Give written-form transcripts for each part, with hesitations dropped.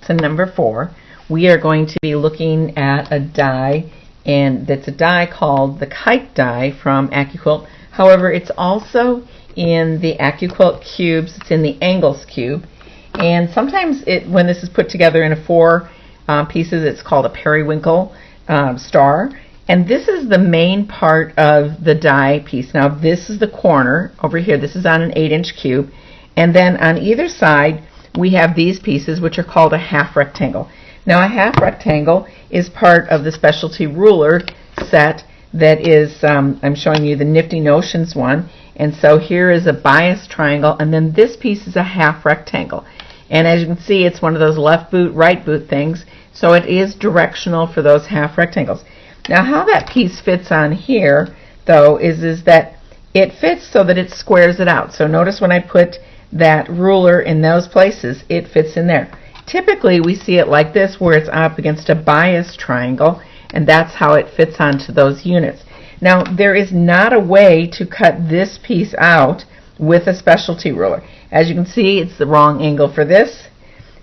lesson number 4, we are going to be looking at a die, and that's a die called the Kite die from AccuQuilt. However, it's also in the AccuQuilt cubes. It's in the Angles cube, and sometimes when this is put together in 4 pieces, it's called a periwinkle star. And this is the main part of the die piece. Now this is the corner over here. This is on an 8-inch cube, and then on either side we have these pieces, which are called a half rectangle. Now a half rectangle is part of the specialty ruler set that is, I'm showing you the Nifty Notions one, and so here is a bias triangle, and then this piece is a half rectangle. And as you can see, it's one of those left boot, right boot things, so it is directional for those half rectangles. Now how that piece fits on here, though, is that it fits so that it squares it out. So notice when I put that ruler in those places, it fits in there. Typically we see it like this, where it's up against a bias triangle, and that's how it fits onto those units. Now there is not a way to cut this piece out with a specialty ruler. As you can see, it's the wrong angle for this.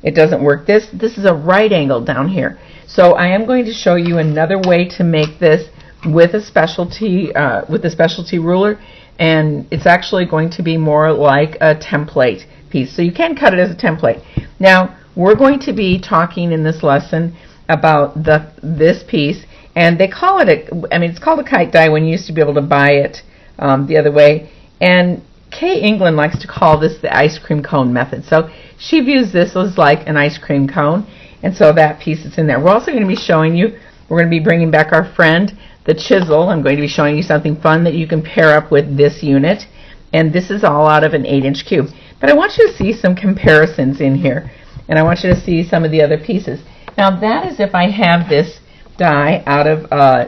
It doesn't work. This is a right angle down here. So I am going to show you another way to make this with a specialty ruler, and it's actually going to be more like a template piece. So you can cut it as a template. Now we're going to be talking in this lesson about this piece, and they call it it's called a kite die when you used to be able to buy it the other way. And Kay England likes to call this the ice cream cone method. So she views this as like an ice cream cone, and so that piece is in there. We're also going to be showing you, we're going to be bringing back our friend, the chisel. I'm going to be showing you something fun that you can pair up with this unit, and this is all out of an 8-inch cube. But I want you to see some comparisons in here, and I want you to see some of the other pieces. Now that is if I have this die out of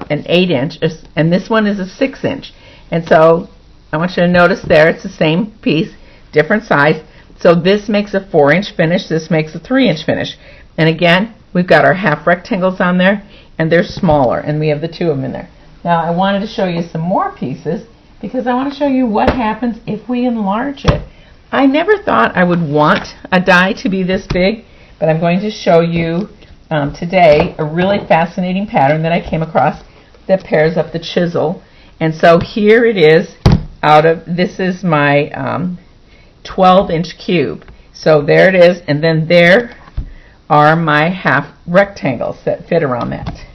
an 8-inch, and this one is a 6-inch. And so I want you to notice there it's the same piece, different size. So this makes a 4-inch finish, this makes a 3-inch finish. And again, we've got our half rectangles on there, and they're smaller, and we have the 2 of them in there. Now I wanted to show you some more pieces because I want to show you what happens if we enlarge it. I never thought I would want a die to be this big, but I'm going to show you today a really fascinating pattern that I came across that pairs up the chisel. And so here it is this is my 12-inch cube. So there it is, and then there are my half rectangles that fit around that.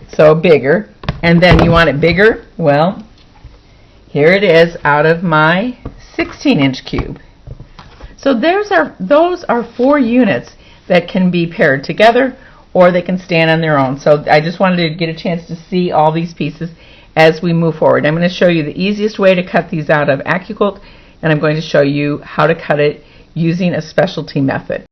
So bigger, and then you want it bigger? Well, here it is out of my 16-inch cube. So those are 4 units that can be paired together, or they can stand on their own. So I just wanted to get a chance to see all these pieces as we move forward. I'm going to show you the easiest way to cut these out of AccuQuilt, and I'm going to show you how to cut it using a specialty method.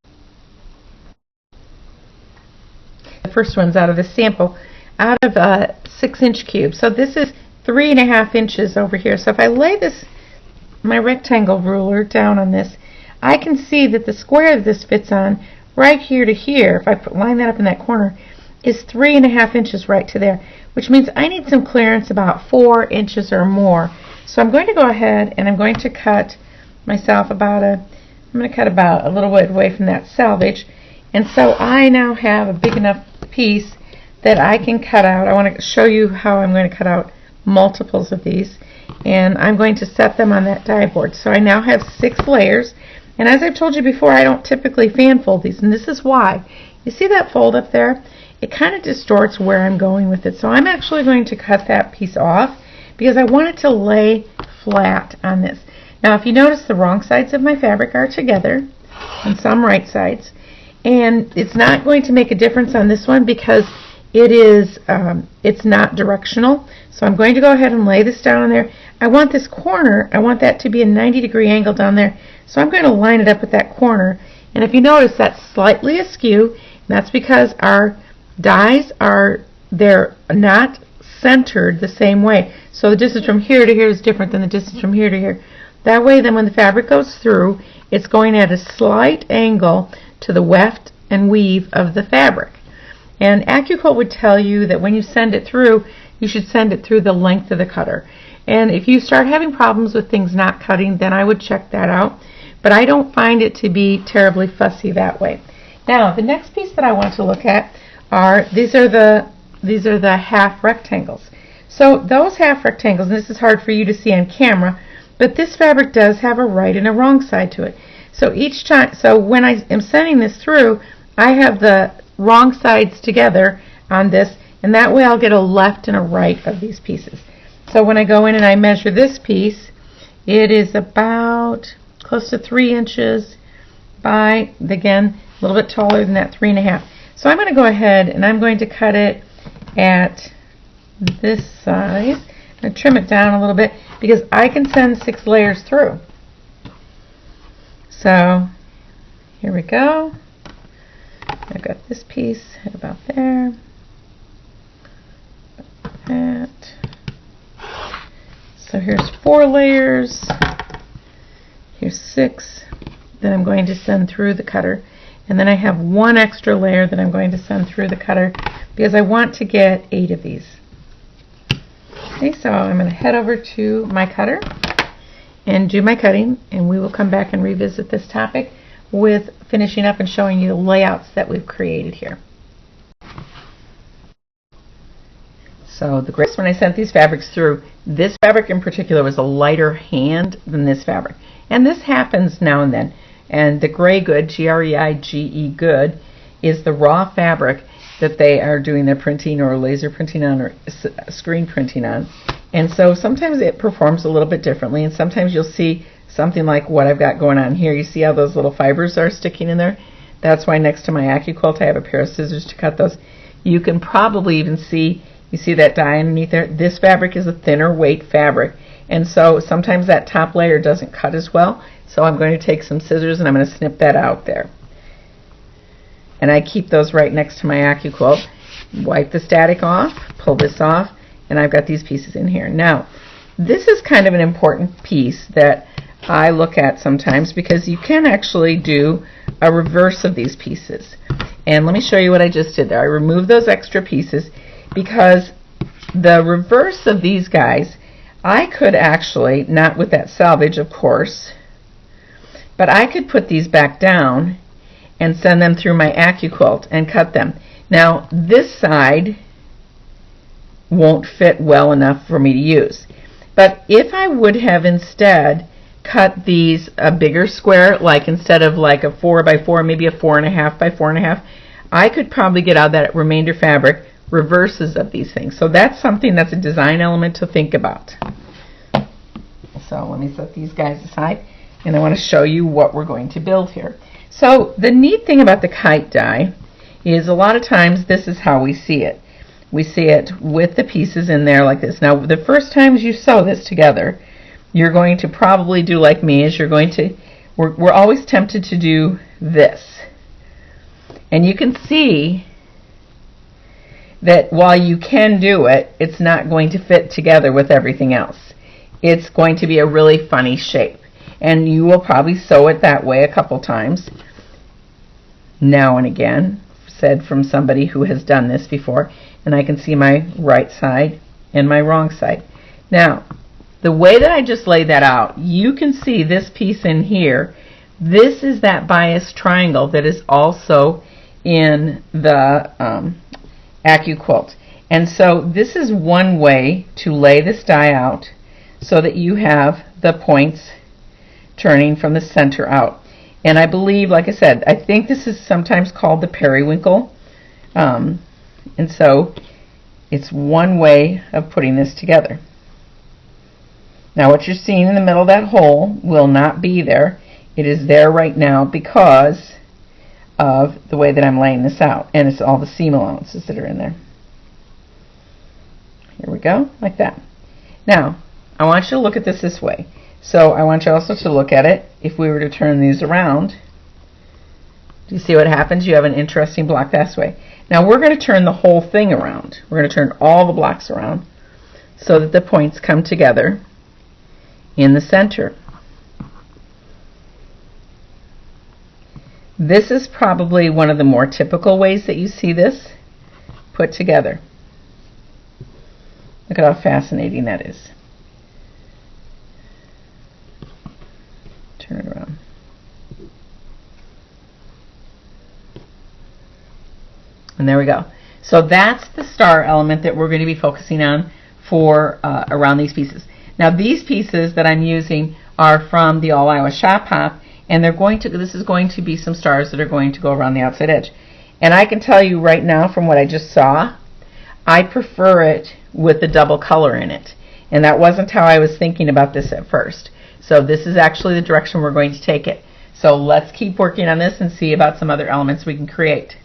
The first one's out of a sample, out of a 6-inch cube. So this is 3.5 inches over here. So if I lay my rectangle ruler down on this, I can see that the square that this fits on right here to here, if I line that up in that corner, is 3.5 inches right to there, which means I need some clearance about 4 inches or more. So I'm going to go ahead and I'm going to cut myself about a little bit away from that selvage. And so I now have a big enough piece that I can cut out. I want to show you how I'm going to cut out multiples of these, and I'm going to set them on that die board. So I now have 6 layers, and as I've told you before, I don't typically fan fold these, and this is why. You see that fold up there? It kind of distorts where I'm going with it. So I'm actually going to cut that piece off because I want it to lay flat on this. Now if you notice, the wrong sides of my fabric are together and some right sides, and it's not going to make a difference on this one because it's not directional. So I'm going to go ahead and lay this down on there. I want this corner, I want that to be a 90-degree angle down there. So I'm going to line it up with that corner. And if you notice, that's slightly askew, and that's because our dies they're not centered the same way. So the distance from here to here is different than the distance from here to here. That way then when the fabric goes through, it's going at a slight angle to the weft and weave of the fabric. And AccuQuilt would tell you that when you send it through, you should send it through the length of the cutter. And if you start having problems with things not cutting, then I would check that out. But I don't find it to be terribly fussy that way. Now the next piece that I want to look at are these are the half rectangles. So those half rectangles, and this is hard for you to see on camera, but this fabric does have a right and a wrong side to it. So each time, so when I am sending this through, I have the wrong sides together on this, and that way I'll get a left and a right of these pieces. So when I go in and I measure this piece, it is about close to 3 inches by, again, a little bit taller than that 3.5. So I'm going to go ahead and I'm going to cut it at this size. I'm going to trim it down a little bit because I can send 6 layers through. So here we go. I've got this piece at about there. That. So here's 4 layers. Here's 6 that I'm going to send through the cutter. And then I have 1 extra layer that I'm going to send through the cutter because I want to get 8 of these. Okay, so I'm going to head over to my cutter and do my cutting, and we will come back and revisit this topic with finishing up and showing you the layouts that we've created here. So the grace when I sent these fabrics through, this fabric in particular was a lighter hand than this fabric. And this happens now and then. And the gray good, G-R-E-I-G-E good, is the raw fabric that they are doing their printing or laser printing on or screen printing on. And so sometimes it performs a little bit differently, and sometimes you'll see something like what I've got going on here. You see how those little fibers are sticking in there? That's why next to my AccuQuilt I have a pair of scissors to cut those. You can probably even see, you see that dye underneath there? This fabric is a thinner weight fabric, and so sometimes that top layer doesn't cut as well. So I'm going to take some scissors and I'm going to snip that out there. And I keep those right next to my AccuQuilt. Wipe the static off, pull this off, and I've got these pieces in here. Now, this is kind of an important piece that I look at sometimes because you can actually do a reverse of these pieces. And let me show you what I just did there. I removed those extra pieces because the reverse of these guys, I could actually, not with that salvage of course, but I could put these back down and send them through my AccuQuilt and cut them. Now this side won't fit well enough for me to use. But if I would have instead cut these a bigger square, like instead of like a 4x4, maybe a 4.5 by 4.5, I could probably get out of that remainder fabric reverses of these things. So that's something that's a design element to think about. So let me set these guys aside, and I want to show you what we're going to build here. So the neat thing about the kite die is a lot of times this is how we see it. We see it with the pieces in there like this. Now the first times you sew this together, you're going to probably do like me, is you're going to, we're always tempted to do this. And you can see that while you can do it, it's not going to fit together with everything else. It's going to be a really funny shape. And you will probably sew it that way a couple times. Now and again, said from somebody who has done this before. And I can see my right side and my wrong side. Now, the way that I just laid that out, you can see this piece in here. This is that bias triangle that is also in the AccuQuilt. And so this is one way to lay this die out so that you have the points turning from the center out. And I believe, like I said, I think this is sometimes called the periwinkle. And so it's one way of putting this together. Now what you're seeing in the middle of that hole will not be there. It is there right now because of the way that I'm laying this out, and it's all the seam allowances that are in there. Here we go, like that. Now I want you to look at this way. So I want you also to look at it if we were to turn these around. Do you see what happens? You have an interesting block this way. Now we're going to turn the whole thing around. We're going to turn all the blocks around so that the points come together in the center. This is probably one of the more typical ways that you see this put together. Look at how fascinating that is. Turn it around. And there we go. So that's the star element that we're going to be focusing on for around these pieces. Now these pieces that I'm using are from the All Iowa Shop Hop, and this is going to be some stars that are going to go around the outside edge. And I can tell you right now from what I just saw, I prefer it with the double color in it. And that wasn't how I was thinking about this at first. So this is actually the direction we're going to take it. So let's keep working on this and see about some other elements we can create.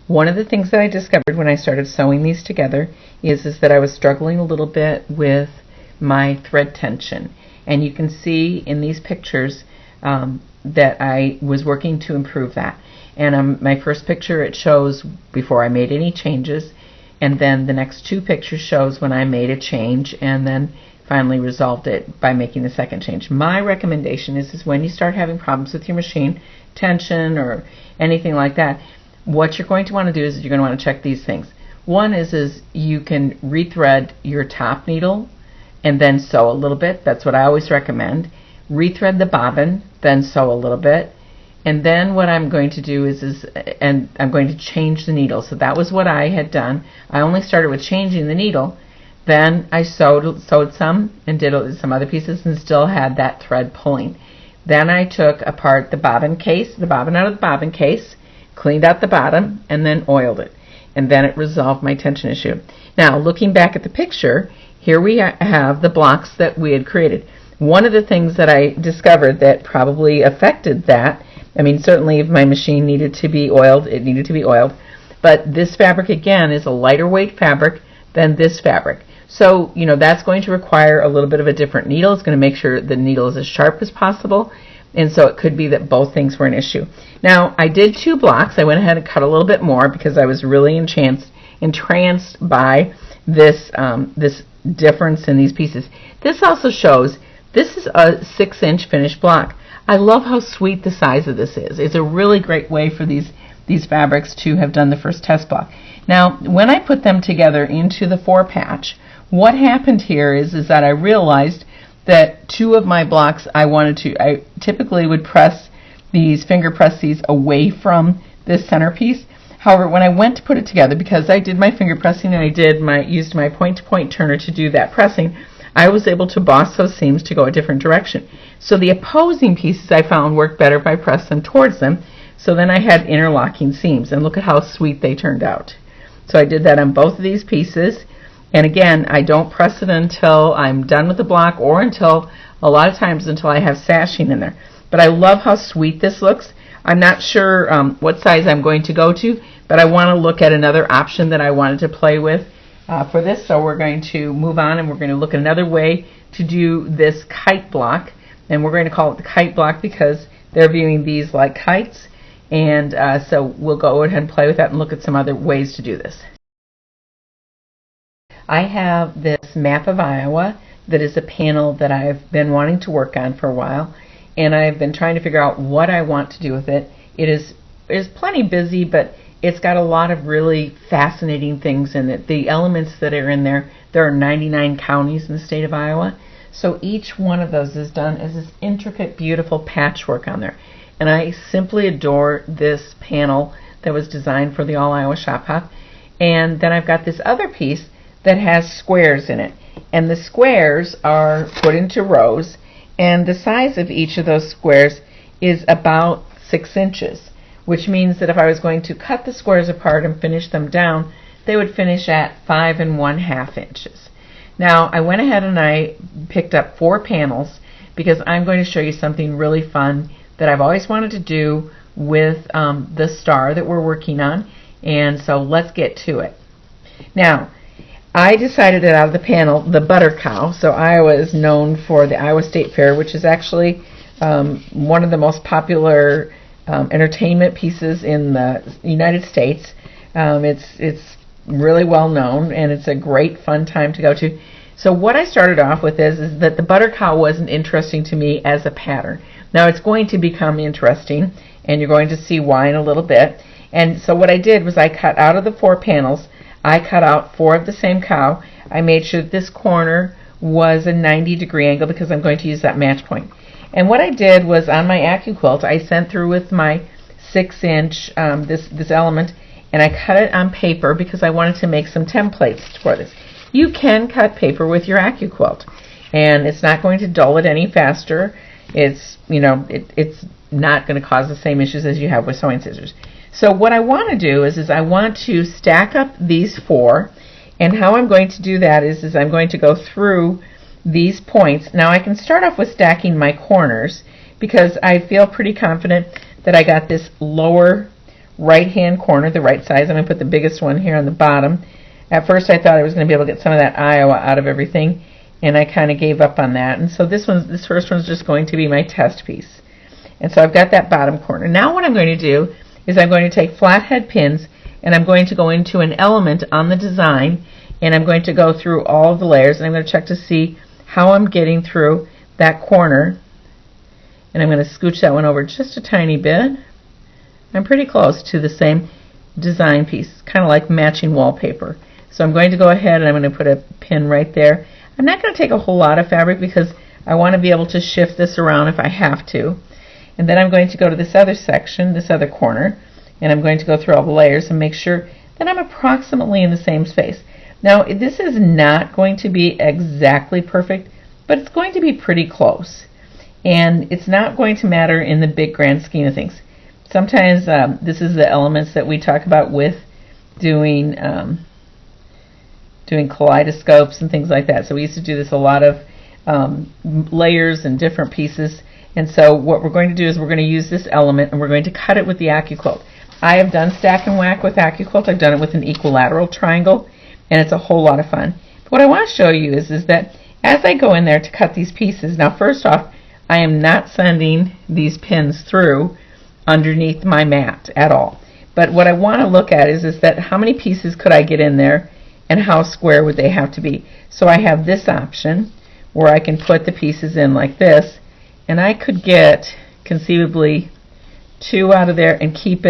One of the things that I discovered when I started sewing these together is that I was struggling a little bit with my thread tension. And you can see in these pictures that I was working to improve that. And my first picture, it shows before I made any changes, and then the next two pictures shows when I made a change and then finally resolved it by making the second change. My recommendation is when you start having problems with your machine, tension or anything like that, what you're going to want to do is you're going to want to check these things. One is you can rethread your top needle and then sew a little bit. That's what I always recommend. Rethread the bobbin, then sew a little bit. And then what I'm going to do and I'm going to change the needle. So that was what I had done. I only started with changing the needle. Then I sewed some and did some other pieces and still had that thread pulling. Then I took apart the bobbin out of the bobbin case, cleaned out the bottom, and then oiled it. And then it resolved my tension issue. Now, looking back at the picture, here we have the blocks that we had created. One of the things that I discovered that probably affected that, I mean, certainly if my machine needed to be oiled, it needed to be oiled. But this fabric, again, is a lighter weight fabric than this fabric. So, that's going to require a little bit of a different needle. It's going to make sure the needle is as sharp as possible. And so it could be that both things were an issue. Now, I did 2 blocks. I went ahead and cut a little bit more because I was really entranced by this difference in these pieces. This also shows this is a 6-inch finished block. I love how sweet the size of this is. It's a really great way for these fabrics to have done the first test block. Now, when I put them together into the 4-patch, what happened here is that I realized that 2 of my blocks I typically would finger press these away from this centerpiece. However, when I went to put it together, because I did my finger pressing and I used my point-to-point turner to do that pressing, I was able to boss those seams to go a different direction. So the opposing pieces I found worked better if I pressed them towards them. So then I had interlocking seams, and look at how sweet they turned out. So I did that on both of these pieces. And again, I don't press it until I'm done with the block, or a lot of times until I have sashing in there. But I love how sweet this looks. I'm not sure what size I'm going to go to, but I want to look at another option that I wanted to play with for this. So we're going to move on, and we're going to look at another way to do this kite block. And we're going to call it the kite block because they're viewing these like kites. And so we'll go ahead and play with that and look at some other ways to do this. I have this map of Iowa that is a panel that I've been wanting to work on for a while, and I've been trying to figure out what I want to do with it. It is plenty busy, but it's got a lot of really fascinating things in it. The elements that are in there are 99 counties in the state of Iowa, so each one of those is done as this intricate, beautiful patchwork on there. And I simply adore this panel that was designed for the All Iowa Shop Hop. And then I've got this other piece that has squares in it. And the squares are put into rows, and the size of each of those squares is about 6 inches, which means that if I was going to cut the squares apart and finish them down, they would finish at 5 1/2 inches. Now, I went ahead and I picked up 4 panels because I'm going to show you something really fun that I've always wanted to do with the star that we're working on. And so let's get to it. Now, I decided that out of the panel, the butter cow. So Iowa is known for the Iowa State Fair, which is actually one of the most popular entertainment pieces in the United States. It's really well known, and it's a great fun time to go to. So what I started off with is that the butter cow wasn't interesting to me as a pattern. Now it's going to become interesting, and you're going to see why in a little bit. And so what I did was I cut out of the 4 panels, I cut out 4 of the same cow. I made sure that this corner was a 90-degree angle because I'm going to use that match point. And what I did was on my AccuQuilt, I sent through with my 6-inch this element, and I cut it on paper because I wanted to make some templates for this. You can cut paper with your AccuQuilt, and it's not going to dull it any faster. It's it's not going to cause the same issues as you have with sewing scissors. So what I want to do is I want to stack up these 4, and how I'm going to do that is I'm going to go through these points. Now I can start off with stacking my corners because I feel pretty confident that I got this lower right hand corner, the right size. I'm going to put the biggest one here on the bottom. At first I thought I was going to be able to get some of that Iowa out of everything, and I kind of gave up on that. And so this first one's just going to be my test piece. And so I've got that bottom corner. Now what I'm going to do is I'm going to take flathead pins, and I'm going to go into an element on the design, and I'm going to go through all of the layers, and I'm going to check to see how I'm getting through that corner. And I'm going to scooch that one over just a tiny bit. I'm pretty close to the same design piece, kind of like matching wallpaper. So I'm going to go ahead and I'm going to put a pin right there. I'm not going to take a whole lot of fabric because I want to be able to shift this around if I have to. And then I'm going to go to this other section, this other corner, and I'm going to go through all the layers and make sure that I'm approximately in the same space. Now this is not going to be exactly perfect, but it's going to be pretty close. And it's not going to matter in the big grand scheme of things. Sometimes this is the elements that we talk about with doing kaleidoscopes and things like that. So we used to do this a lot of layers and different pieces. And so what we're going to do is we're going to use this element and we're going to cut it with the AccuQuilt. I have done stack and whack with AccuQuilt. I've done it with an equilateral triangle, and it's a whole lot of fun. But what I want to show you is that as I go in there to cut these pieces, now first off, I am not sending these pins through underneath my mat at all. But what I want to look at is that how many pieces could I get in there and how square would they have to be. So I have this option where I can put the pieces in like this, and I could get conceivably 2 out of there and keep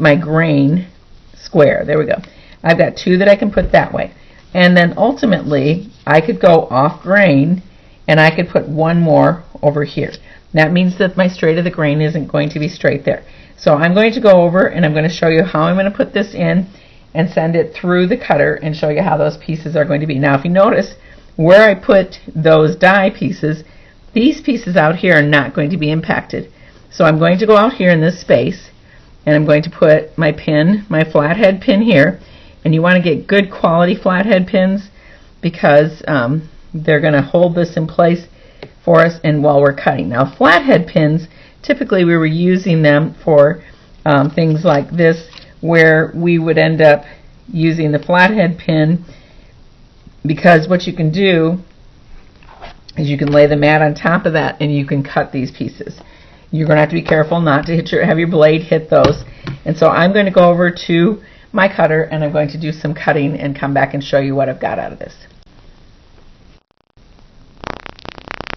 my grain square. There we go. I've got 2 that I can put that way. And then ultimately I could go off grain and I could put 1 more over here. That means that my straight of the grain isn't going to be straight there. So I'm going to go over and I'm going to show you how I'm going to put this in and send it through the cutter and show you how those pieces are going to be. Now if you notice where I put those die pieces, these pieces out here are not going to be impacted. So I'm going to go out here in this space and I'm going to put my pin, my flathead pin here. And you want to get good quality flathead pins because they're going to hold this in place for us and while we're cutting. Now flathead pins, typically we were using them for things like this where we would end up using the flathead pin because what you can do is you can lay the mat on top of that and you can cut these pieces. You're going to have to be careful not to have your blade hit those. And so I'm going to go over to my cutter and I'm going to do some cutting and come back and show you what I've got out of this.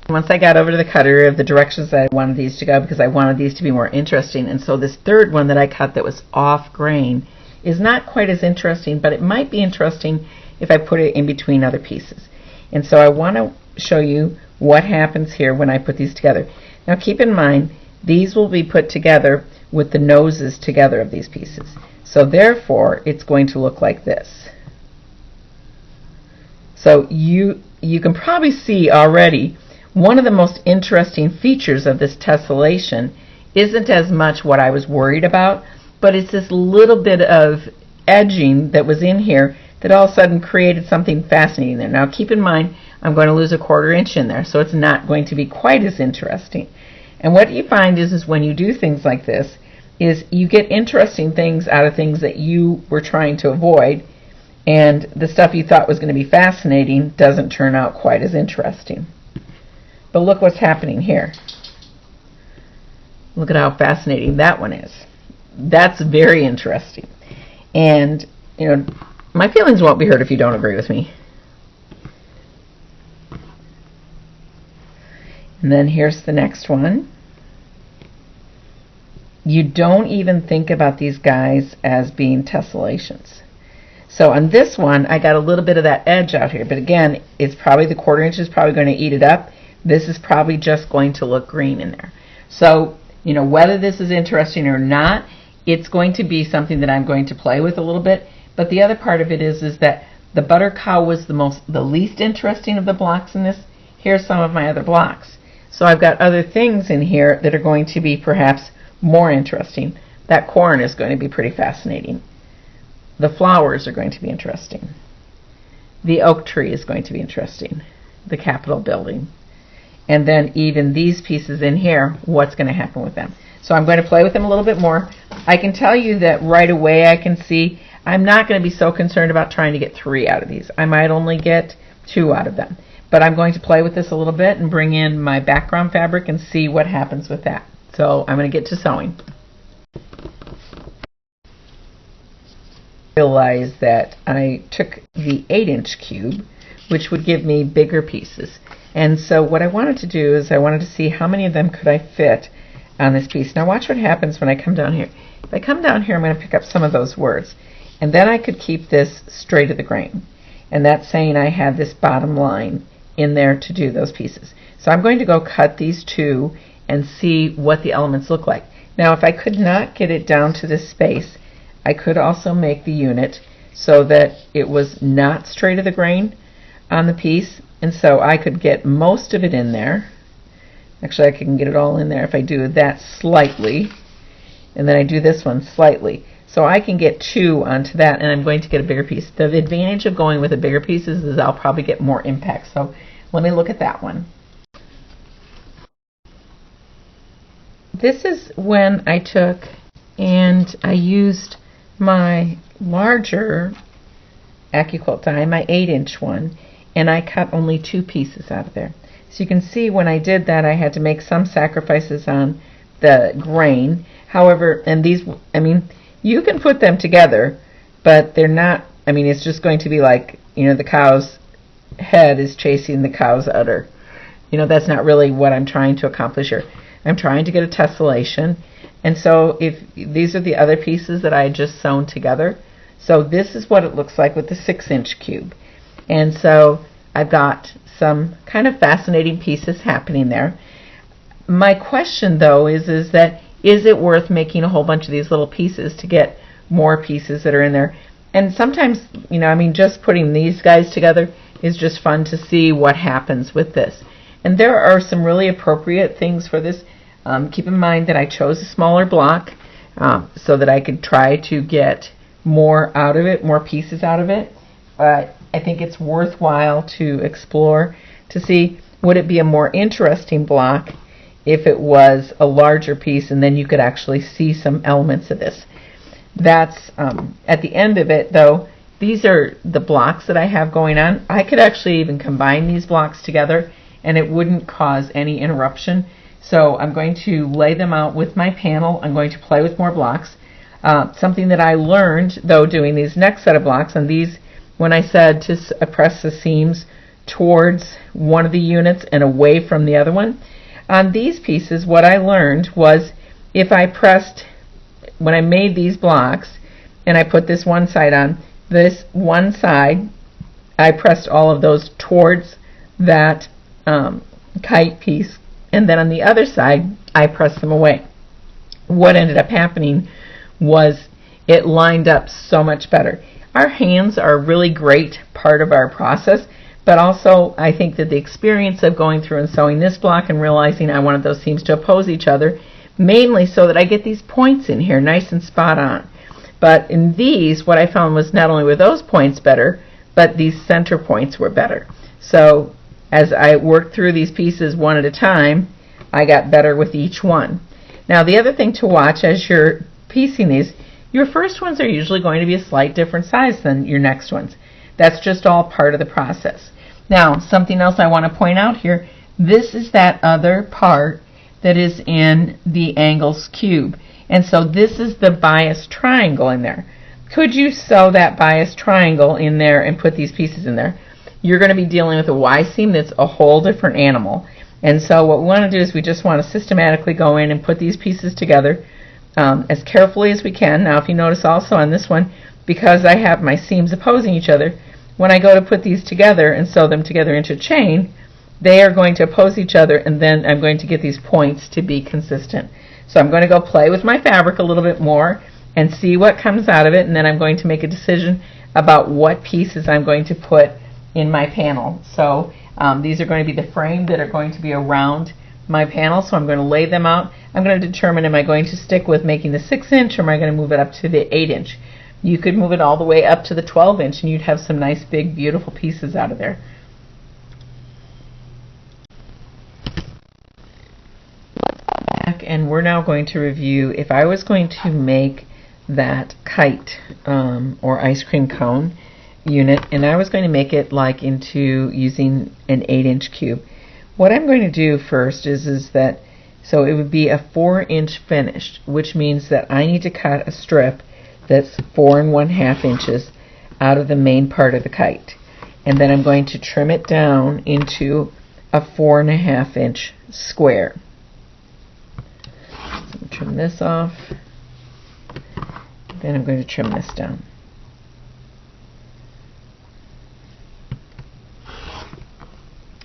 Once I got over to the cutter of the directions that I wanted these to go because I wanted these to be more interesting, and so this third one that I cut that was off grain is not quite as interesting, but it might be interesting if I put it in between other pieces. And so I want to show you what happens here when I put these together. Now keep in mind these will be put together with the noses together of these pieces. So therefore it's going to look like this. So you can probably see already one of the most interesting features of this tessellation isn't as much what I was worried about, but it's this little bit of edging that was in here that all of a sudden created something fascinating there. Now keep in mind I'm going to lose a 1/4 inch in there, so it's not going to be quite as interesting. And what you find is when you do things like this is you get interesting things out of things that you were trying to avoid, and the stuff you thought was going to be fascinating doesn't turn out quite as interesting. But look what's happening here. Look at how fascinating that one is. That's very interesting. And, you know, my feelings won't be hurt if you don't agree with me. And then here's the next one. You don't even think about these guys as being tessellations. So on this one, I got a little bit of that edge out here, but again, it's probably the 1/4 inch is probably going to eat it up. this is probably just going to look green in there. So, you know, whether this is interesting or not, it's going to be something that I'm going to play with a little bit. But the other part of it is that the butter cow was the least interesting of the blocks in this. Here's some of my other blocks. So I've got other things in here that are going to be perhaps more interesting. That corn is going to be pretty fascinating. The flowers are going to be interesting. The oak tree is going to be interesting. The Capitol building. And then even these pieces in here, what's going to happen with them. So I'm going to play with them a little bit more. I can tell you that right away I can see I'm not going to be so concerned about trying to get 3 out of these. I might only get 2 out of them. But I'm going to play with this a little bit and bring in my background fabric and see what happens with that. So I'm going to get to sewing. Realize that I took the 8-inch cube, which would give me bigger pieces. And so what I wanted to do is I wanted to see how many of them could I fit on this piece. Now watch what happens when I come down here. If I come down here, I'm going to pick up some of those words. And then I could keep this straight of the grain. And that's saying I had this bottom line in there to do those pieces. So I'm going to go cut these 2 and see what the elements look like. Now if I could not get it down to this space, I could also make the unit so that it was not straight of the grain on the piece, and so I could get most of it in there. Actually, I can get it all in there if I do that slightly, and then I do this one slightly. So I can get 2 onto that, and I'm going to get a bigger piece. The advantage of going with the bigger pieces is I'll probably get more impact. So let me look at that one. This is when I took and I used my larger AccuQuilt die, my 8-inch one, and I cut only 2 pieces out of there. So you can see when I did that I had to make some sacrifices on the grain. However, and these, I mean, you can put them together, but they're not, I mean, it's just going to be like, you know, the cow's head is chasing the cow's udder. You know, that's not really what I'm trying to accomplish here. I'm trying to get a tessellation. And so if these are the other pieces that I had just sewn together. So this is what it looks like with the 6-inch cube. And so I've got some kind of fascinating pieces happening there. My question though is that is it worth making a whole bunch of these little pieces to get more pieces that are in there? And sometimes, you know, I mean, just putting these guys together is just fun to see what happens with this. And there are some really appropriate things for this. Keep in mind that I chose a smaller block so that I could try to get more out of it, more pieces out of it. But I think it's worthwhile to explore to see would it be a more interesting block if it was a larger piece and then you could actually see some elements of this. That's at the end of it though, these are the blocks that I have going on. I could actually even combine these blocks together and it wouldn't cause any interruption. So I'm going to lay them out with my panel. I'm going to play with more blocks. Something that I learned, though, doing these next set of blocks, and these, when I said to press the seams towards one of the units and away from the other one, on these pieces, what I learned was if I pressed, when I made these blocks, and I put this one side on, this one side, I pressed all of those towards that kite piece. And then on the other side, I pressed them away. What ended up happening was it lined up so much better. Our hands are a really great part of our process, but also I think that the experience of going through and sewing this block and realizing I wanted those seams to oppose each other, mainly so that I get these points in here nice and spot on. But in these, what I found was not only were those points better, but these center points were better. So as I worked through these pieces one at a time, I got better with each one. Now the other thing to watch as you're piecing these, your first ones are usually going to be a slight different size than your next ones. That's just all part of the process. Now something else I want to point out here, this is that other part that is in the angles cube. And so this is the bias triangle in there. Could you sew that bias triangle in there and put these pieces in there? You're going to be dealing with a Y seam that's a whole different animal. And so what we want to do is we just want to systematically go in and put these pieces together as carefully as we can. Now if you notice also on this one, because I have my seams opposing each other, when I go to put these together and sew them together into a chain, they are going to oppose each other, and then I'm going to get these points to be consistent. So I'm going to go play with my fabric a little bit more and see what comes out of it, and then I'm going to make a decision about what pieces I'm going to put in my panel. So these are going to be the frame that are going to be around my panel, so I'm going to lay them out. I'm going to determine, am I going to stick with making the 6-inch, or am I going to move it up to the 8-inch? You could move it all the way up to the 12-inch, and you'd have some nice, big, beautiful pieces out of there. And we're now going to review, if I was going to make that kite or ice cream cone unit, and I was going to make it like into using an 8-inch cube. What I'm going to do first is that, so it would be a 4-inch finish, which means that I need to cut a strip that's 4 1/2 inches out of the main part of the kite. And then I'm going to trim it down into a 4 1/2 inch square. So trim this off. Then I'm going to trim this down.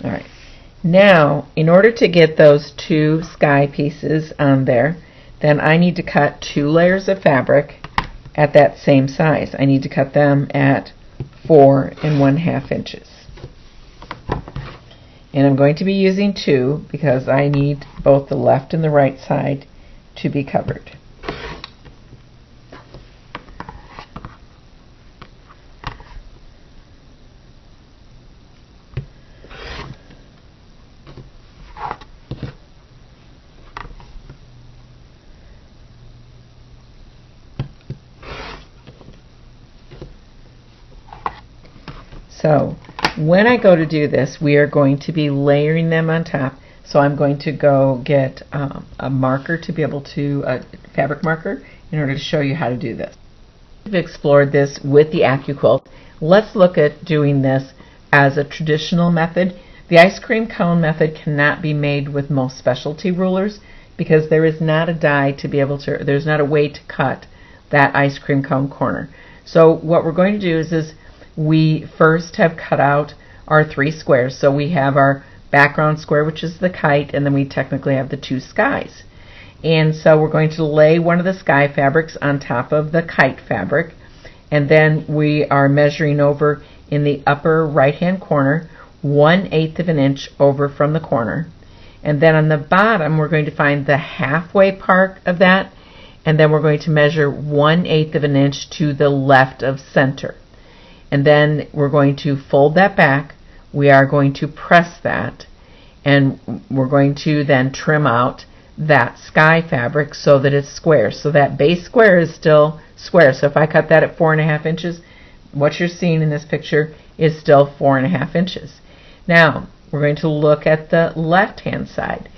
All right. Now, in order to get those 2 sky pieces on there, then I need to cut 2 layers of fabric at that same size. I need to cut them at 4 1/2 inches. And I'm going to be using 2 because I need both the left and the right side to be covered. So when I go to do this, we are going to be layering them on top. So I'm going to go get a marker to be able to, a fabric marker, in order to show you how to do this. We've explored this with the AccuQuilt. Let's look at doing this as a traditional method. The ice cream cone method cannot be made with most specialty rulers because there is not a die to be able to, there's not a way to cut that ice cream cone corner. So what we're going to do is we first have cut out our 3 squares. So we have our background square, which is the kite, and then we technically have the 2 skies. And so we're going to lay one of the sky fabrics on top of the kite fabric, and then we are measuring over in the upper right hand corner 1/8 of an inch over from the corner. And then on the bottom we're going to find the halfway part of that, and then we're going to measure 1/8 of an inch to the left of center. And then we're going to fold that back. We are going to press that, and we're going to then trim out that sky fabric so that it's square. So that base square is still square. So if I cut that at 4 1/2 inches, what you're seeing in this picture is still 4 1/2 inches. Now we're going to look at the left hand side,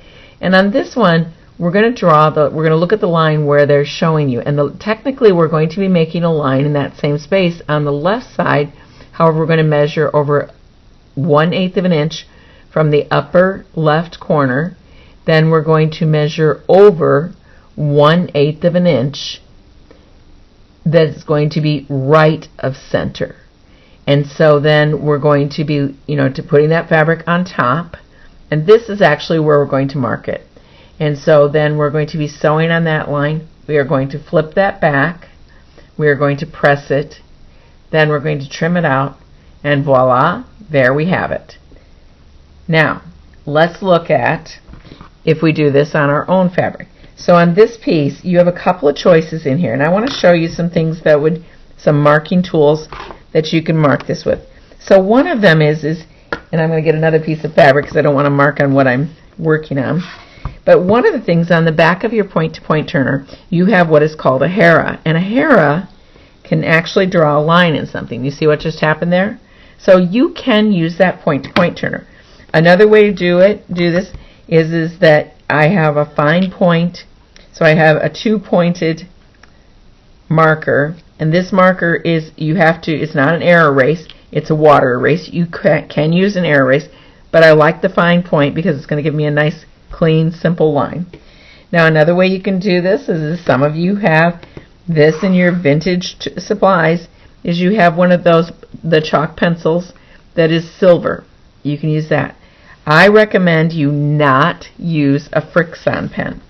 and on this one we're going to look at the line where they're showing you, and technically we're going to be making a line in that same space on the left side. However, we're going to measure over 1/8 of an inch from the upper left corner. Then we're going to measure over 1/8 of an inch that is going to be right of center. And so then we're going to be, putting that fabric on top, and this is actually where we're going to mark it. And so then we're going to be sewing on that line. We are going to flip that back. We are going to press it. Then we're going to trim it out. And voila, there we have it. Now, let's look at if we do this on our own fabric. So on this piece, you have a couple of choices in here. And I want to show you some things that some marking tools that you can mark this with. So one of them is, and I'm going to get another piece of fabric because I don't want to mark on what I'm working on. But one of the things on the back of your point-to-point turner, you have what is called a hera. And a hera can actually draw a line in something. You see what just happened there? So you can use that point-to-point turner. Another way to do this is that I have a fine point. So I have a 2-pointed marker. And this marker is, it's not an air erase, it's a water erase. You can use an air erase, but I like the fine point because it's going to give me a nice clean, simple line. Now another way you can do this is some of you have this in your vintage supplies, is you have one of those, the chalk pencils that is silver. You can use that. I recommend you not use a Frixion pen.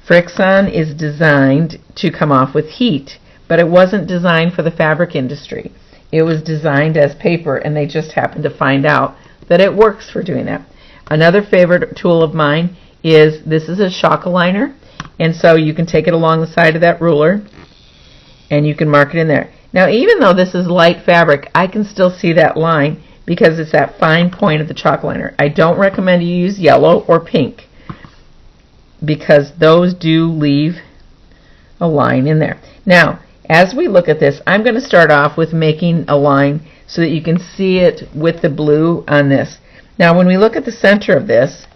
Frixion is designed to come off with heat, but it wasn't designed for the fabric industry. It was designed as paper, and they just happened to find out that it works for doing that. Another favorite tool of mine is, this is a shock aligner, and so you can take it along the side of that ruler and you can mark it in there. Now, even though this is light fabric, I can still see that line because it's that fine point of the chalk liner. I don't recommend you use yellow or pink because those do leave a line in there. Now, as we look at this, I'm going to start off with making a line so that you can see it with the blue on this. Now, when we look at the center of this,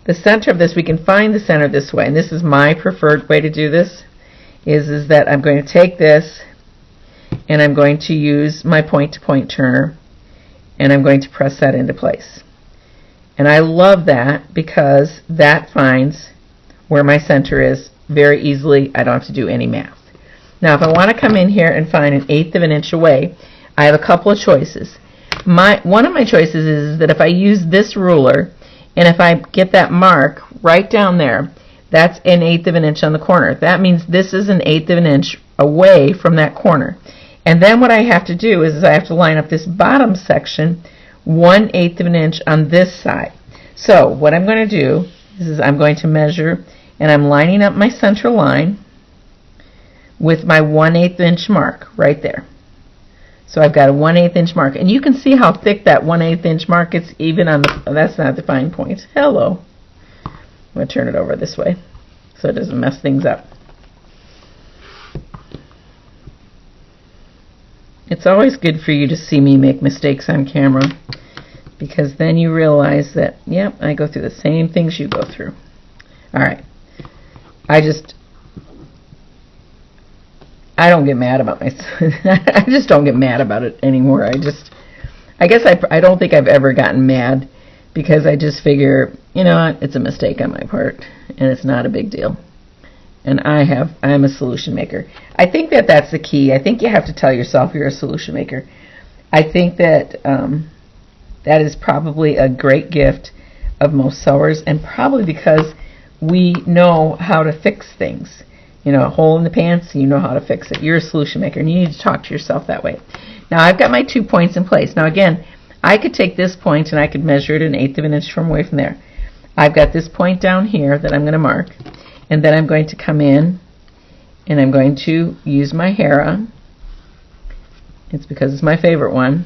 we can find the center this way, and this is my preferred way to do this, is that I'm going to take this and I'm going to use my point-to-point turner and I'm going to press that into place. And I love that because that finds where my center is very easily. I don't have to do any math. Now, if I want to come in here and find 1/8 of an inch away, I have a couple of choices. One of my choices is that if I use this ruler and if I get that mark right down there, that's 1/8 of an inch on the corner. That means this is 1/8 of an inch away from that corner. And then what I have to do is I have to line up this bottom section 1/8 of an inch on this side. So what I'm going to do is I'm going to measure, and I'm lining up my center line with my 1/8 inch mark right there. So I've got a 1/8 inch mark, and you can see how thick that 1/8 inch mark is even on the, that's not the fine point. Hello. I'm going to turn it over this way so it doesn't mess things up. It's always good for you to see me make mistakes on camera because then you realize that, yep, I go through the same things you go through. All right. I don't get mad about myself. I just don't get mad about it anymore. I guess I don't think I've ever gotten mad because I just figure, you know what, it's a mistake on my part and it's not a big deal. And I'm a solution maker. I think that that's the key. I think you have to tell yourself you're a solution maker. I think that that is probably a great gift of most sewers, and probably because we know how to fix things. You know, a hole in the pants, you know how to fix it. You're a solution maker, and you need to talk to yourself that way. Now, I've got my 2 points in place. Now, again, I could take this point and I could measure it 1/8 of an inch from away from there. I've got this point down here that I'm going to mark, and then I'm going to come in and I'm going to use my Hera. It's because it's my favorite one.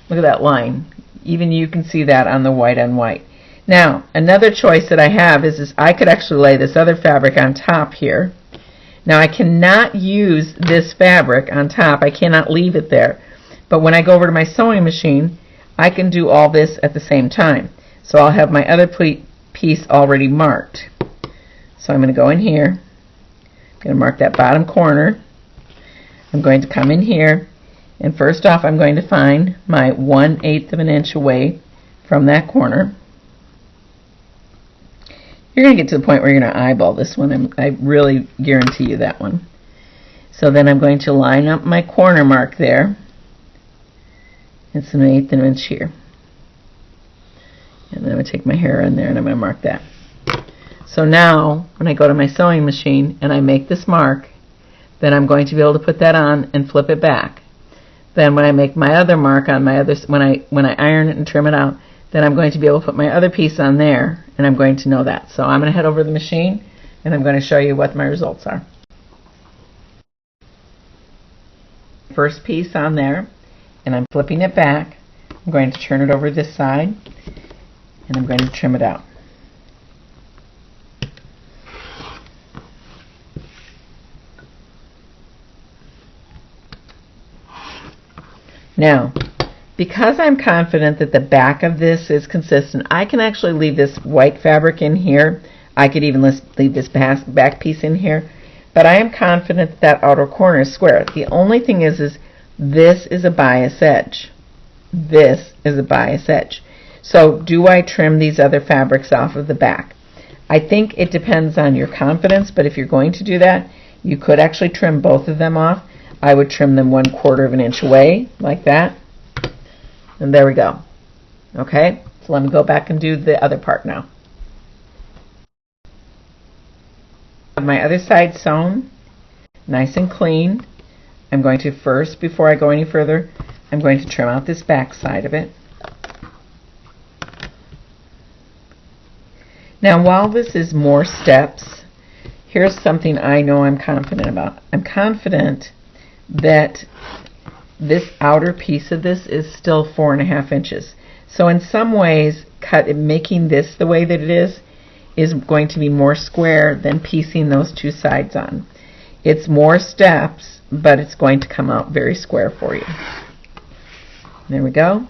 Look at that line. Even you can see that on the white on white. Now, another choice that I have is I could actually lay this other fabric on top here. Now, I cannot use this fabric on top. I cannot leave it there. But when I go over to my sewing machine, I can do all this at the same time. So I'll have my other piece already marked. So I'm going to go in here. I'm going to mark that bottom corner. I'm going to come in here. And first off, I'm going to find my 1/8 of an inch away from that corner. You're going to get to the point where you're going to eyeball this one. I really guarantee you that one. So then I'm going to line up my corner mark there. It's 1/8 of an inch here. And then I'm going to take my hair in there and I'm going to mark that. So now, when I go to my sewing machine and I make this mark, then I'm going to be able to put that on and flip it back. Then when I make my other mark on my other, when I iron it and trim it out, then I'm going to be able to put my other piece on there, and I'm going to know that. So I'm going to head over to the machine, and I'm going to show you what my results are. First piece on there, and I'm flipping it back. I'm going to turn it over this side, and I'm going to trim it out. Now, because I'm confident that the back of this is consistent, I can actually leave this white fabric in here. I could even leave this back piece in here. But I am confident that that outer corner is square. The only thing is this is a bias edge. This is a bias edge. So do I trim these other fabrics off of the back? I think it depends on your confidence, but if you're going to do that, you could actually trim both of them off. I would trim them 1/4 of an inch away, like that. And there we go. Okay? So let me go back and do the other part now. I have my other side sewn, nice and clean. I'm going to first, before I go any further, I'm going to trim out this back side of it. Now while this is more steps, here's something I know I'm confident about. I'm confident that this outer piece of this is still 4.5 inches. So in some ways, making this the way that it is going to be more square than piecing those two sides on. It's more steps, but it's going to come out very square for you. There we go.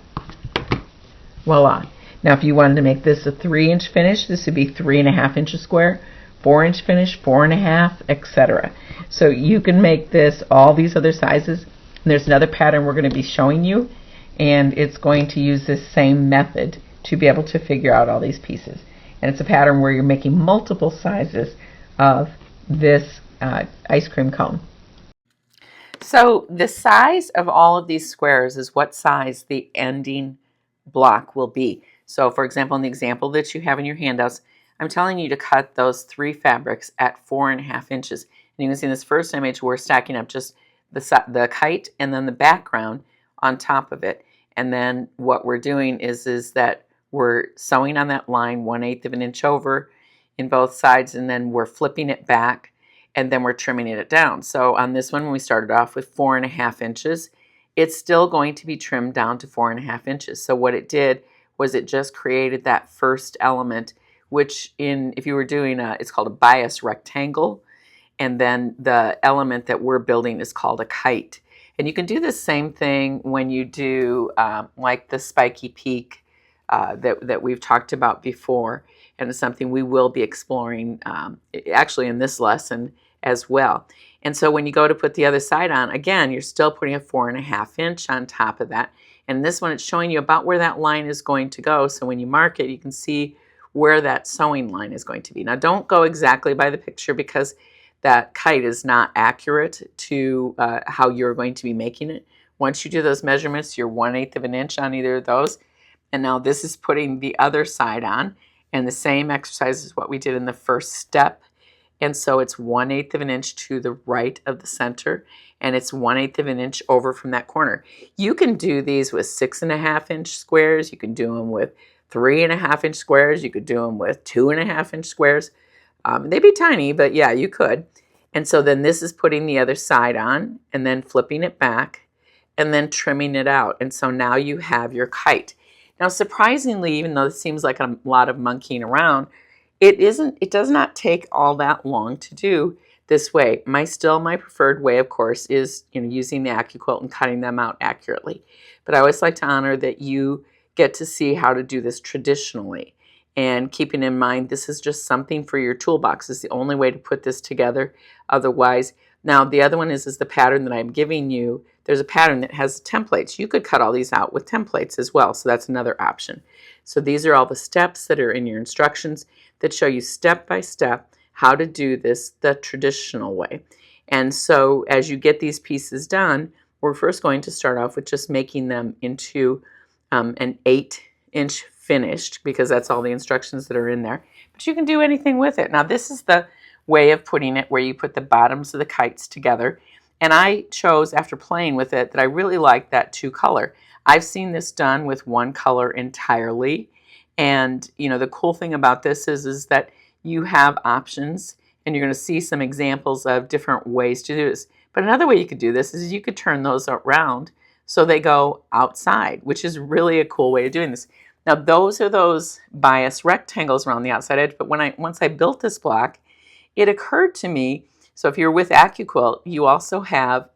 Voila. Now if you wanted to make this a 3-inch finish, this would be 3.5 inches square, 4-inch finish, 4.5, etc. So you can make this all these other sizes. And there's another pattern we're going to be showing you, and it's going to use this same method to be able to figure out all these pieces. And it's a pattern where you're making multiple sizes of this ice cream cone. So the size of all of these squares is what size the ending block will be. So for example, in the example that you have in your handouts, I'm telling you to cut those 3 fabrics at 4.5 inches. And you can see in this first image, we're stacking up just the kite and then the background on top of it. And then what we're doing is that we're sewing on that line 1/8 of an inch over in both sides, and then we're flipping it back, and then we're trimming it down. So on this one, when we started off with 4.5 inches, it's still going to be trimmed down to 4.5 inches. So what it did was it just created that first element, which if you were doing it's called a bias rectangle, and then the element that we're building is called a kite. And you can do the same thing when you do like the spiky peak that we've talked about before, and it's something we will be exploring actually in this lesson as well. And so when you go to put the other side on, again, you're still putting a 4.5 inch on top of that. And this one, it's showing you about where that line is going to go. So when you mark it, you can see where that sewing line is going to be. Now don't go exactly by the picture, because that kite is not accurate to how you're going to be making it. Once you do those measurements, you're 1/8 of an inch on either of those. And now this is putting the other side on, and the same exercise is what we did in the first step. And so it's 1/8 of an inch to the right of the center, and it's 1/8 of an inch over from that corner. You can do these with 6.5 inch squares. You can do them with 3.5 inch squares. You could do them with 2.5 inch squares. They'd be tiny, but yeah, you could. And so then this is putting the other side on and then flipping it back and then trimming it out. And so now you have your kite. Now, surprisingly, even though it seems like a lot of monkeying around, it isn't. It does not take all that long to do this way. My preferred way, of course, is using the AccuQuilt and cutting them out accurately. But I always like to honor that you get to see how to do this traditionally. And keeping in mind, this is just something for your toolbox. It's the only way to put this together. Otherwise, now the other one is the pattern that I'm giving you. There's a pattern that has templates. You could cut all these out with templates as well. So that's another option. So these are all the steps that are in your instructions that show you step by step how to do this the traditional way. And so as you get these pieces done, we're first going to start off with just making them into an 8-inch finished, because that's all the instructions that are in there. But you can do anything with it. Now this is the way of putting it where you put the bottoms of the kites together. And I chose, after playing with it, that I really like that 2-color. I've seen this done with 1 color entirely. And the cool thing about this is that you have options, and you're going to see some examples of different ways to do this. But another way you could do this is you could turn those around so they go outside, which is really a cool way of doing this. Now those are those bias rectangles around the outside edge, but once I built this block, it occurred to me, so if you're with AccuQuilt, you also have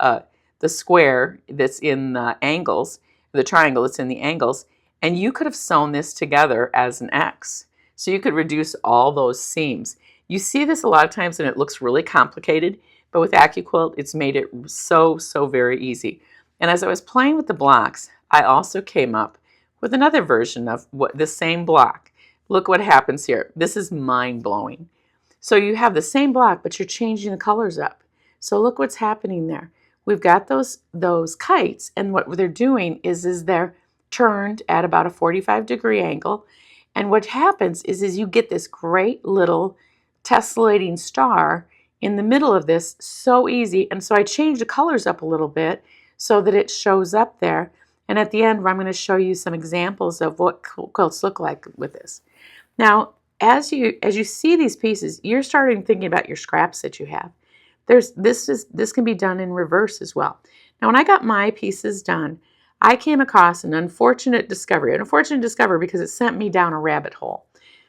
the square that's in the angles, the triangle that's in the angles, and you could have sewn this together as an X. So you could reduce all those seams. You see this a lot of times and it looks really complicated, but with AccuQuilt, it's made it so very easy. And as I was playing with the blocks, I also came up with another version of the same block. Look what happens here. This is mind-blowing. So you have the same block, but you're changing the colors up. So look what's happening there. We've got those kites, and what they're doing is they're turned at about a 45-degree angle. And what happens is you get this great little tessellating star in the middle of this, so easy. And so I changed the colors up a little bit so that it shows up there. And at the end, I'm going to show you some examples of what quilts look like with this. Now, as you see these pieces, you're starting thinking about your scraps that you have. This can be done in reverse as well. Now, when I got my pieces done, I came across an unfortunate discovery because it sent me down a rabbit hole.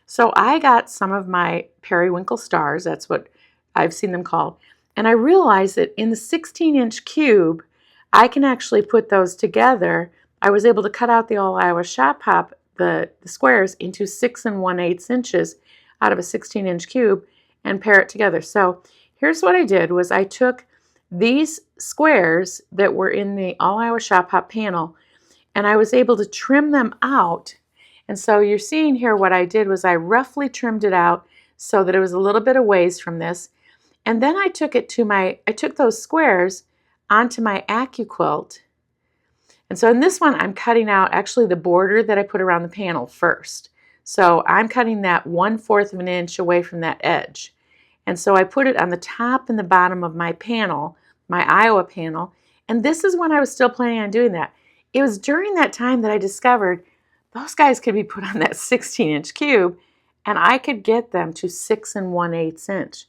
So I got some of my periwinkle stars, that's what I've seen them called, and I realized that in the 16-inch cube, I can actually put those together. I was able to cut out the All Iowa Shop Hop, the squares, into 6 1/8 inches out of a 16-inch cube and pair it together. So here's what I did was I took these squares that were in the All Iowa Shop Hop panel and I was able to trim them out. And so you're seeing here what I did was I roughly trimmed it out so that it was a little bit of ways from this. And then I took those squares onto my AccuQuilt. And so in this one, I'm cutting out actually the border that I put around the panel first. So I'm cutting that 1/4 of an inch away from that edge. And so I put it on the top and the bottom of my panel, my Iowa panel. And this is when I was still planning on doing that. It was during that time that I discovered those guys could be put on that 16-inch cube and I could get them to 6 1/8 inch,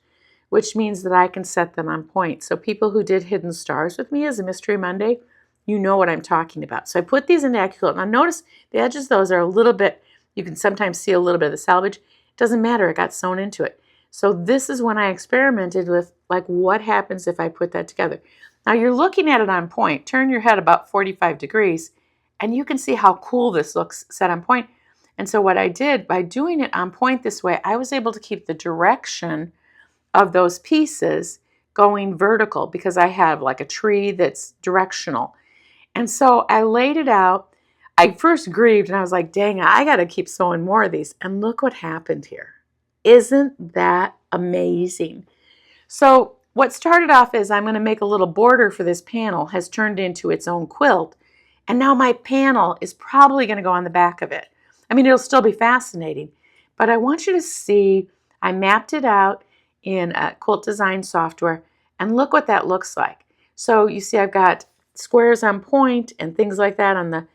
which means that I can set them on point. So people who did Hidden Stars with me as a Mystery Monday, you know what I'm talking about. So I put these in AccuQuilt. Now notice the edges of those are a little bit, you can sometimes see a little bit of the salvage. It doesn't matter, it got sewn into it. So this is when I experimented with like what happens if I put that together. Now you're looking at it on point. Turn your head about 45 degrees and you can see how cool this looks set on point. And so what I did by doing it on point this way, I was able to keep the direction of those pieces going vertical because I have like a tree that's directional. And so I laid it out. I first grieved and I was like, dang, I got to keep sewing more of these. And look what happened here. Isn't that amazing? So what started off as I'm going to make a little border for this panel has turned into its own quilt. And now my panel is probably going to go on the back of it. I mean, it'll still be fascinating, but I want you to see, I mapped it out in quilt design software and look what that looks like. So you see I've got squares on point and things like that on the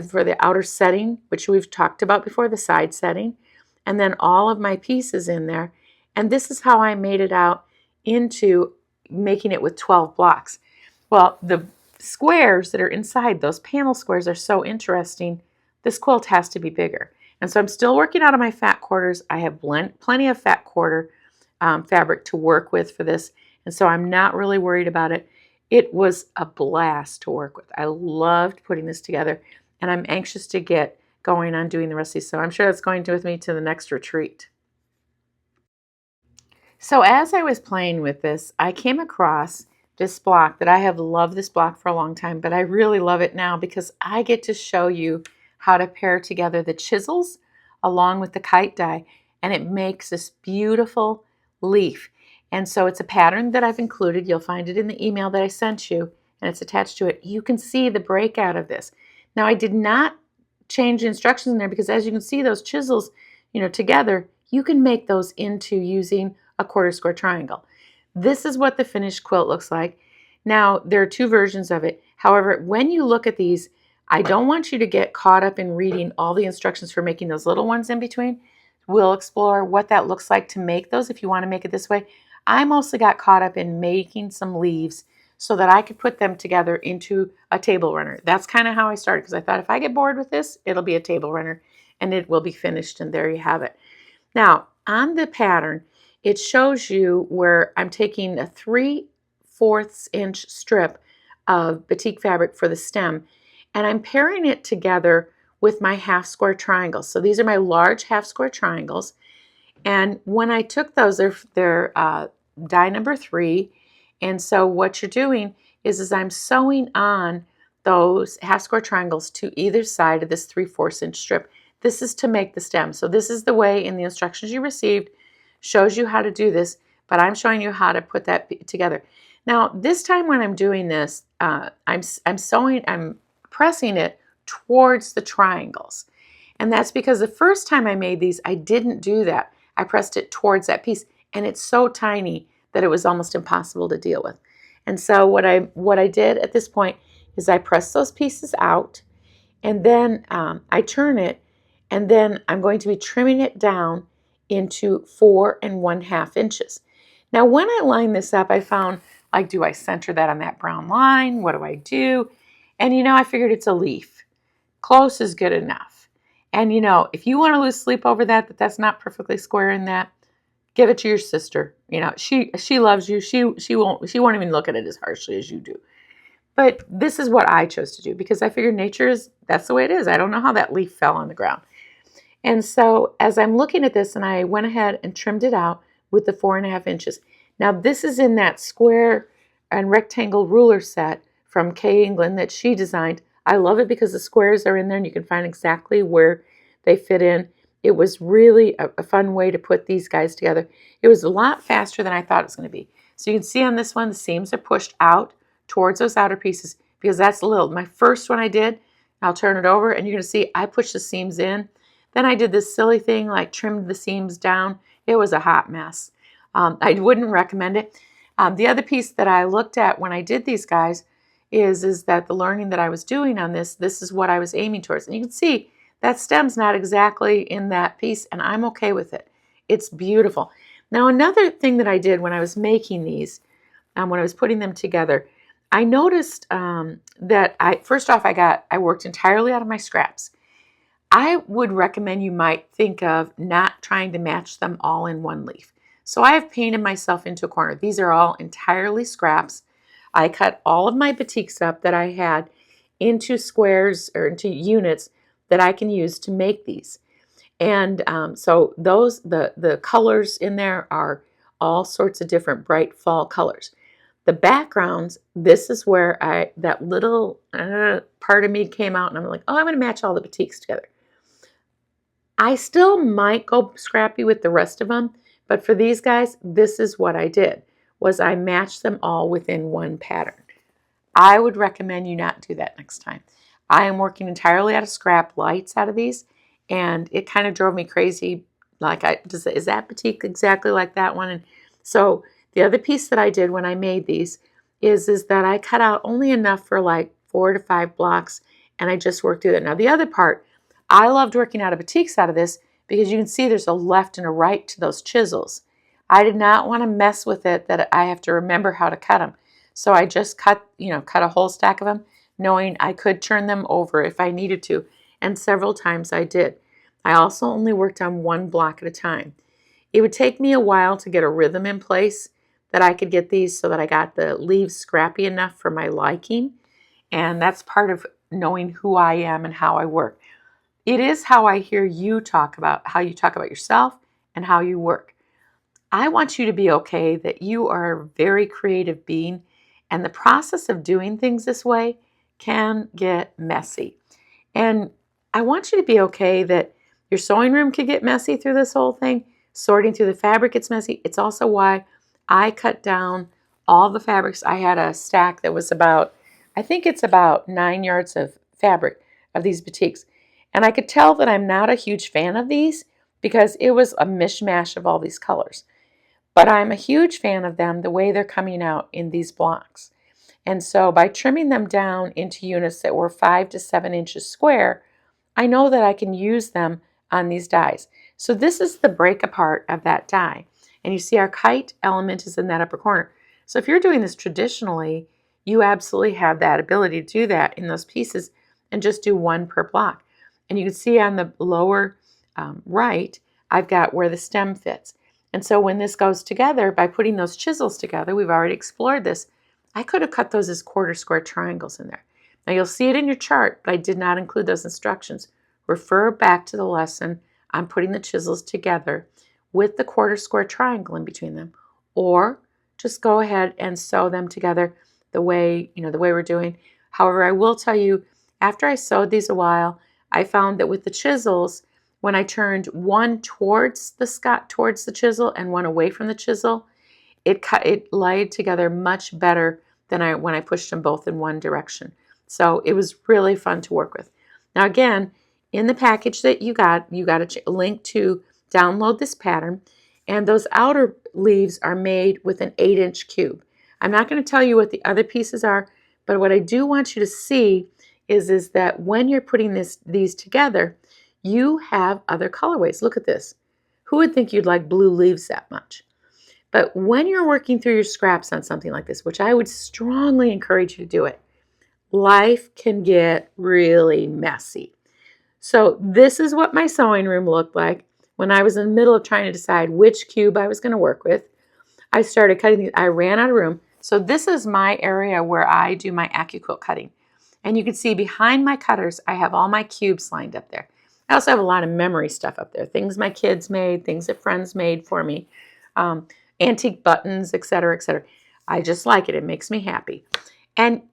for the outer setting, which we've talked about before, the side setting, and then all of my pieces in there. And this is how I made it out into making it with 12 blocks. Well, the squares that are inside, those panel squares, are so interesting. This quilt has to be bigger. And so I'm still working out of my fat quarters. I have plenty of fat quarter fabric to work with for this. And so I'm not really worried about it. It was a blast to work with. I loved putting this together, and I'm anxious to get going on doing the rest of these. So I'm sure that's going with me to the next retreat. So as I was playing with this, I came across this block that I have loved this block for a long time, but I really love it now because I get to show you how to pair together the chisels along with the kite die, and it makes this beautiful leaf. And so it's a pattern that I've included. You'll find it in the email that I sent you, and it's attached to it. You can see the breakout of this. Now, I did not change the instructions in there because as you can see, those chisels, together, you can make those into using a 1/4 square triangle. This is what the finished quilt looks like. Now, there are two versions of it. However, when you look at these, I don't want you to get caught up in reading all the instructions for making those little ones in between. We'll explore what that looks like to make those if you want to make it this way. I mostly got caught up in making some leaves so that I could put them together into a table runner. That's kind of how I started because I thought if I get bored with this, it'll be a table runner and it will be finished, and there you have it. Now, on the pattern, it shows you where I'm taking a 3/4 inch strip of batik fabric for the stem, and I'm pairing it together with my half square triangles. So these are my large half square triangles. And when I took those, they're die number 3. And so what you're doing is I'm sewing on those half square triangles to either side of this 3/4 inch strip. This is to make the stem. So this is the way in the instructions you received, shows you how to do this, but I'm showing you how to put that together. Now, this time when I'm doing this, I'm pressing it towards the triangles. And that's because the first time I made these, I didn't do that. I pressed it towards that piece, and it's so tiny that it was almost impossible to deal with. And so what I did at this point is I pressed those pieces out, and then I turn it, and then I'm going to be trimming it down into 4 1/2 inches. Now, when I line this up, I found, like, do I center that on that brown line? What do I do? And, I figured it's a leaf. Close is good enough. And, if you want to lose sleep over that's not perfectly square in that, give it to your sister. She loves you. She won't even look at it as harshly as you do. But this is what I chose to do because I figured that's the way it is. I don't know how that leaf fell on the ground. And so as I'm looking at this, and I went ahead and trimmed it out with the 4 1/2 inches. Now this is in that square and rectangle ruler set from Kay England that she designed. I love it because the squares are in there and you can find exactly where they fit in. It was really a fun way to put these guys together. It was a lot faster than I thought it was going to be. So you can see on this one, the seams are pushed out towards those outer pieces because that's a little, my first one I did, I'll turn it over and you're going to see I pushed the seams in. Then I did this silly thing like trimmed the seams down. It was a hot mess. I wouldn't recommend it. The other piece that I looked at when I did these guys is that the learning that I was doing on this is what I was aiming towards. And you can see that stem's not exactly in that piece and I'm okay with it. It's beautiful. Now another thing that I did when I was making these, when I was putting them together, I noticed that first off I worked entirely out of my scraps. I would recommend you might think of not trying to match them all in one leaf. So I have painted myself into a corner. These are all entirely scraps. I cut all of my batiks up that I had into squares or into units that I can use to make these. And so the colors in there are all sorts of different bright fall colors. The backgrounds, this is where that little part of me came out and I'm like, oh, I'm going to match all the batiks together. I still might go scrappy with the rest of them, but for these guys, this is what I did, was I matched them all within one pattern. I would recommend you not do that next time. I am working entirely out of scrap lights out of these, and it kind of drove me crazy. Like, is that batik exactly like that one? And so the other piece that I did when I made these is that I cut out only enough for like 4 to 5 blocks, and I just worked through that. Now the other part, I loved working out of batiks out of this because you can see there's a left and a right to those chisels. I did not want to mess with it that I have to remember how to cut them. So I just cut a whole stack of them, knowing I could turn them over if I needed to, and several times I did. I also only worked on one block at a time. It would take me a while to get a rhythm in place that I could get these so that I got the leaves scrappy enough for my liking, and that's part of knowing who I am and how I work. It is how I hear you talk about how you talk about yourself and how you work. I want you to be okay that you are a very creative being, and the process of doing things this way can get messy. And I want you to be okay that your sewing room could get messy through this whole thing. Sorting through the fabric gets messy. It's also why I cut down all the fabrics. I had a stack that was I think it's about 9 yards of fabric of these batiks. And I could tell that I'm not a huge fan of these because it was a mishmash of all these colors. But I'm a huge fan of them the way they're coming out in these blocks. And so by trimming them down into units that were 5 to 7 inches square, I know that I can use them on these dies. So this is the break apart of that die. And you see our kite element is in that upper corner. So if you're doing this traditionally, you absolutely have that ability to do that in those pieces and just do one per block. And you can see on the lower right, I've got where the stem fits. And so when this goes together, by putting those chisels together, we've already explored this, I could have cut those as quarter square triangles in there. Now you'll see it in your chart, but I did not include those instructions. Refer back to the lesson on putting the chisels together with the quarter square triangle in between them, or just go ahead and sew them together the way we're doing. However, I will tell you, after I sewed these a while, I found that with the chisels, when I turned one towards the chisel and one away from the chisel, it laid together much better than when I pushed them both in one direction. So it was really fun to work with. Now again, in the package that you got a link to download this pattern, and those outer leaves are made with an 8-inch cube. I'm not going to tell you what the other pieces are, but what I do want you to see is that when you're putting these together, you have other colorways. Look at this. Who would think you'd like blue leaves that much? But when you're working through your scraps on something like this, which I would strongly encourage you to do it, life can get really messy. So this is what my sewing room looked like when I was in the middle of trying to decide which cube I was going to work with. I started cutting these. I ran out of room. So this is my area where I do my AccuQuilt cutting. And you can see behind my cutters, I have all my cubes lined up there. I also have a lot of memory stuff up there, things my kids made, things that friends made for me, antique buttons, etc., etc. I just like it. It makes me happy. And,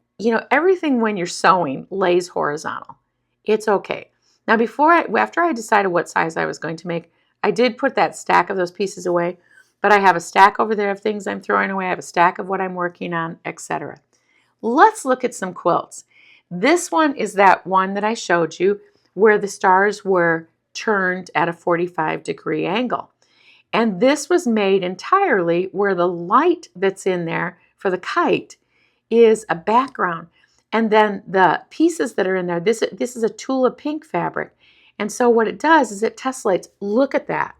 everything when you're sewing lays horizontal. It's okay. Now, after I decided what size I was going to make, I did put that stack of those pieces away, but I have a stack over there of things I'm throwing away. I have a stack of what I'm working on, etc. Let's look at some quilts. This one is that one that I showed you where the stars were turned at a 45-degree angle. And this was made entirely where the light that's in there for the kite is a background. And then the pieces that are in there, this is a Tula pink fabric. And so what it does is it tessellates. Look at that.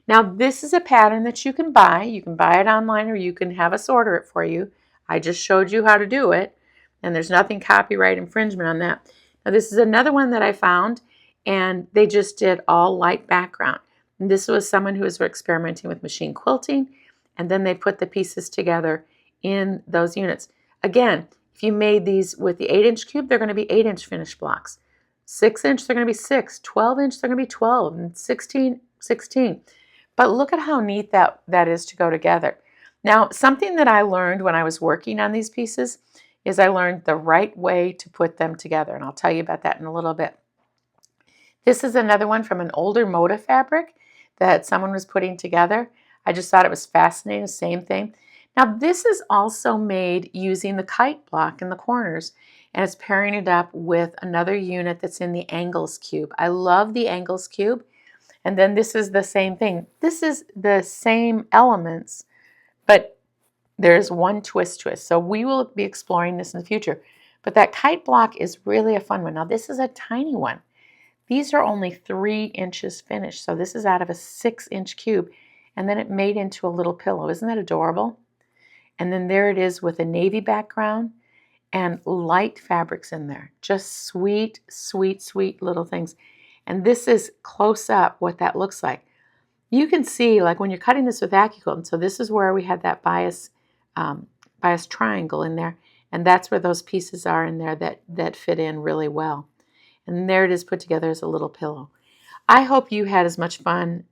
Now this is a pattern that you can buy. You can buy it online or you can have us order it for you. I just showed you how to do it. And there's nothing copyright infringement on that. Now this is another one that I found, and they just did all light background. And this was someone who was experimenting with machine quilting, and then they put the pieces together in those units. Again, if you made these with the 8-inch cube, they're going to be 8-inch finished blocks. 6-inch, they're going to be 6. 12-inch, they're going to be 12. And 16, 16. But look at how neat that is to go together. Now, something that I learned when I was working on these pieces is I learned the right way to put them together. And I'll tell you about that in a little bit. This is another one from an older Moda fabric that someone was putting together. I just thought it was fascinating, same thing. Now this is also made using the kite block in the corners, and it's pairing it up with another unit that's in the angles cube. I love the angles cube. And then this is the same thing. This is the same elements, but there's one twist. So we will be exploring this in the future. But that kite block is really a fun one. Now this is a tiny one. These are only 3 inches finished. So this is out of a 6-inch cube. And then it made into a little pillow. Isn't that adorable? And then there it is with a navy background and light fabrics in there. Just sweet, sweet, sweet little things. And this is close up what that looks like. You can see, like when you're cutting this with AccuQuilt, and so this is where we had that bias triangle in there. And that's where those pieces are in there that fit in really well. And there it is put together as a little pillow. I hope you had as much fun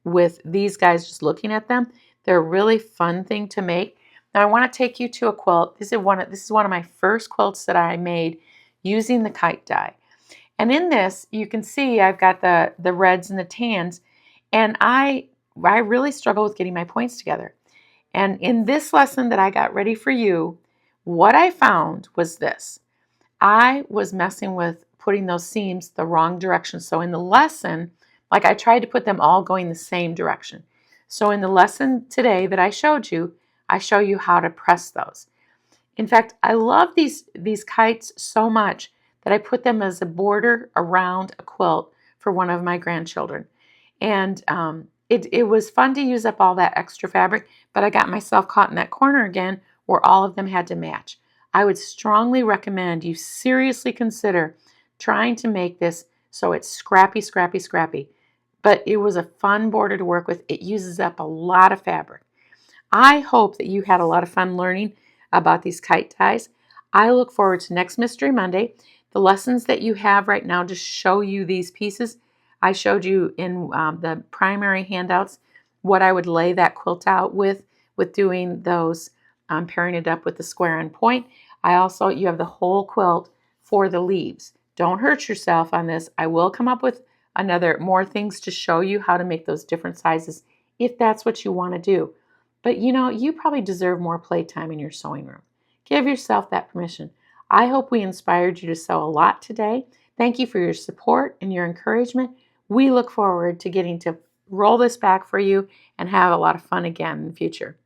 with these guys just looking at them. They're a really fun thing to make. Now I want to take you to a quilt. This is one of my first quilts that I made using the kite die. And in this, you can see I've got the reds and the tans, and I really struggle with getting my points together. And in this lesson that I got ready for you, what I found was this. I was messing with putting those seams the wrong direction. So in the lesson, like I tried to put them all going the same direction. So in the lesson today that I showed you, I show you how to press those. In fact, I love these kites so much that I put them as a border around a quilt for one of my grandchildren. And it was fun to use up all that extra fabric, but I got myself caught in that corner again where all of them had to match. I would strongly recommend you seriously consider trying to make this so it's scrappy, scrappy, scrappy. But it was a fun border to work with. It uses up a lot of fabric. I hope that you had a lot of fun learning about these kite ties. I look forward to next Mystery Monday. The lessons that you have right now to show you these pieces, I showed you in the primary handouts what I would lay that quilt out with doing those, pairing it up with the square and point. You have the whole quilt for the leaves. Don't hurt yourself on this. I will come up with more things to show you how to make those different sizes if that's what you want to do. But you probably deserve more playtime in your sewing room. Give yourself that permission. I hope we inspired you to sew a lot today. Thank you for your support and your encouragement. We look forward to getting to roll this back for you and have a lot of fun again in the future.